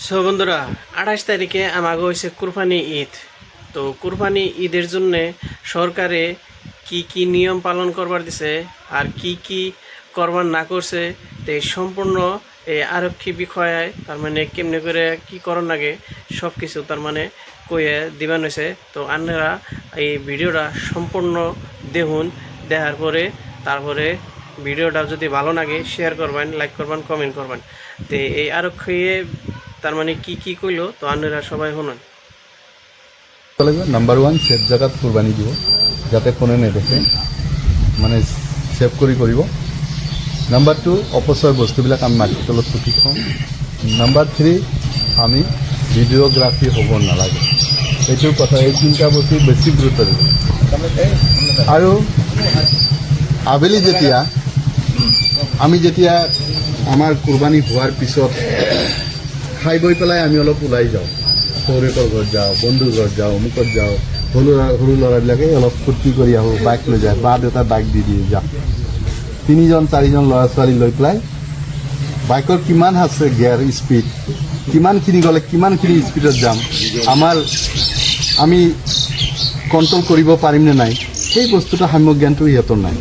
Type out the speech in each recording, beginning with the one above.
So বন্ধুরা 28 তারিখে আমাকে হয়েছে কুরবানি ঈদ। তো কুরবানি ঈদের জন্য সরকারে কি কি নিয়ম পালন করবার দিছে আর কি কি করবার না করছে, তো এই সম্পূর্ণ এই আরক্ষী বিষয়ে তার মানে কেমনে করে কি করার লাগে সব কিছু তার মানে কয়ে দিবান হয়েছে। তো আপনারা এই ভিডিওটা সম্পূর্ণ দেখুন, দেখার পরে তারপরে ভিডিওটা যদি ভালো লাগে শেয়ার করবেন, লাইক করবেন, কমেন্ট করবেন। তো এই আরক্ষী তার মানে কি কি কইলো তো আপনারা সবাই শুনুন। নাম্বার ওয়ান সেফ জায়গাত কুরবানি দিব যাতে কোনে নেদেখে, মানে সেভ কৰিব। নাম্বাৰ টু অপচয় বস্তুবিলাক আমি মাটিৰ তলত পুতি থওঁ। নাম্বাৰ থ্ৰী আমি ভিডিঅ'গ্ৰাফি হ'ব নালাগে। এইটো কথা, এই তিনিটা বস্তু বেছি গুৰুত্ব দিব। আৰু আবেলি যেতিয়া আমাৰ কুৰবানি হোৱাৰ পিছত খাই বৈ পেলাই আমি অলপ ওলাই যাওঁ, শহুৰেকৰ ঘৰত যাওঁ, বন্ধুৰ ঘৰত যাওঁ, অমুকত যাওঁ, সৰু ল'ৰাবিলাকে অলপ ফূৰ্তি কৰি আহোঁ, বাইক লৈ যায়, বা দেউতা বাইক দি দিয়ে যাওঁ। 3-4জন ল'ৰা ছোৱালী লৈ পেলাই বাইকৰ কিমান আছে গিয়াৰ স্পীড, কিমানখিনি গ'লে কিমানখিনি স্পীডত যাম, আমি কণ্ট্ৰল কৰিব পাৰিম নে নাই, সেই বস্তুটো সাম্যক জ্ঞানটো সিহঁতৰ নাই।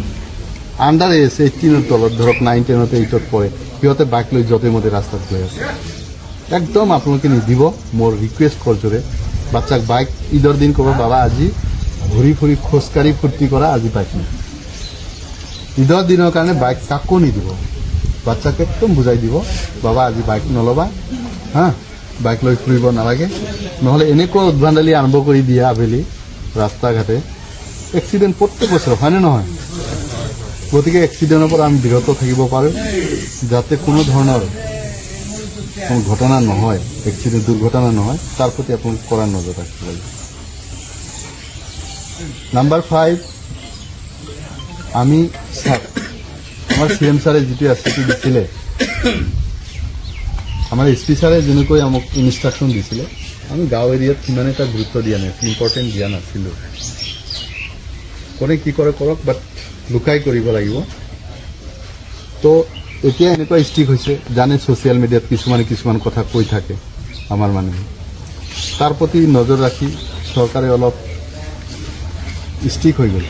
আণ্ডাৰ এজ 18ৰ তলত, ধৰক 9, 10, 8ত পৰে, সিহঁতে বাইক লৈ য'তে মতে ৰাস্তাত গৈ আছে। একদম আপোনালোকে নিদিব, মোৰ ৰিকুৱেষ্ট কৰজোৰে। বাচ্চাক বাইক ঈদৰ দিন ক'ব, বাবা আজি ঘূৰি ফুৰি খোজকাঢ়ি ফূৰ্তি কৰা, আজি বাইক নাই। ঈদৰ দিনৰ কাৰণে বাইক কাকো নিদিব। বাচ্চাক একদম বুজাই দিব, বাবা আজি বাইক নল'বা হা, বাইক লৈ ফুৰিব নালাগে, নহ'লে এনেকুৱা উদ্ভণ্ডালি আৰম্ভ কৰি দিয়ে আবেলি ৰাস্তা ঘাটে। এক্সিডেণ্ট প্ৰত্যেক বছৰ হয়নে নহয়? গতিকে এক্সিডেণ্টৰ পৰা আমি বিৰত থাকিব পাৰোঁ, যাতে কোনো ধৰণৰ ঘটনা নহয়, এক্সিডেণ্ট দুৰ্ঘটনা নহয়, তাৰ প্ৰতি আপোনালোক কৰা নজৰ ৰাখিব লাগিব। নাম্বাৰ 5, আমি আমাৰ CM ছাৰে যিটো এছঅ'পি দিছিলে, আমাৰ SP ছাৰে যেনেকৈ আমাক ইনষ্ট্ৰাকশ্যন দিছিলে, আমি গাঁও এৰিয়াত সিমান এটা গুৰুত্ব দিয়া নাই, ইম্পৰ্টেণ্ট দিয়া নাছিলোঁ। কোনে কি কৰে কৰক, বাট লুকাই কৰিব লাগিব। তো এতিয়া এনেকুৱা ষ্ট্ৰিক হৈছে, জানে ছ'চিয়েল মিডিয়াত কিছুমান কথা কৈ থাকে আমাৰ মানুহে, তাৰ প্ৰতি নজৰ ৰাখি চৰকাৰে অলপ ষ্ট্ৰিক হৈ গ'ল।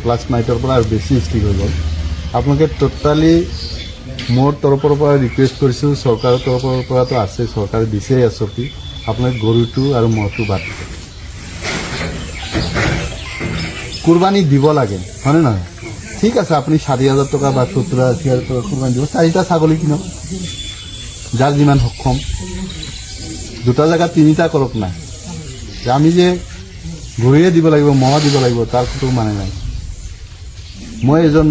লাষ্ট নাইটৰ পৰা আৰু বেছি ষ্ট্ৰিক হৈ গ'ল। আপোনালোকে টোটালি মোৰ তৰফৰ পৰা ৰিকুৱেষ্ট কৰিছোঁ, চৰকাৰৰ তৰফৰ পৰাতো আছে, চৰকাৰে দিছে এছঅ'পি, আপোনালোকে গৰুটো আৰু মহটো বাদ দিব। কুৰবানি দিব লাগে হয়নে নহয়? ঠিক আছে, আপুনি 60,000 টকা বা 70,000 টকা কুৰবানি দিব, 4টা ছাগলী কিনক, যাৰ যিমান সক্ষম। 2টা জেগাত 3টা কৰক নাই, আমি যে গৰুৱে দিব লাগিব, মহ দিব লাগিব, তাৰ কোনো মানে নাই। মই এজন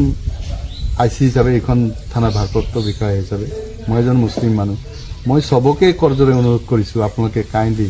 IC হিচাপে, এইখন থানাৰ ভাৰপ্ৰাপ্ত বিষয়া হিচাপে, মই এজন মুছলিম মানুহ, মই চবকে কৰজোৰে অনুৰোধ কৰিছোঁ, আপোনালোকে কাইণ্ডলি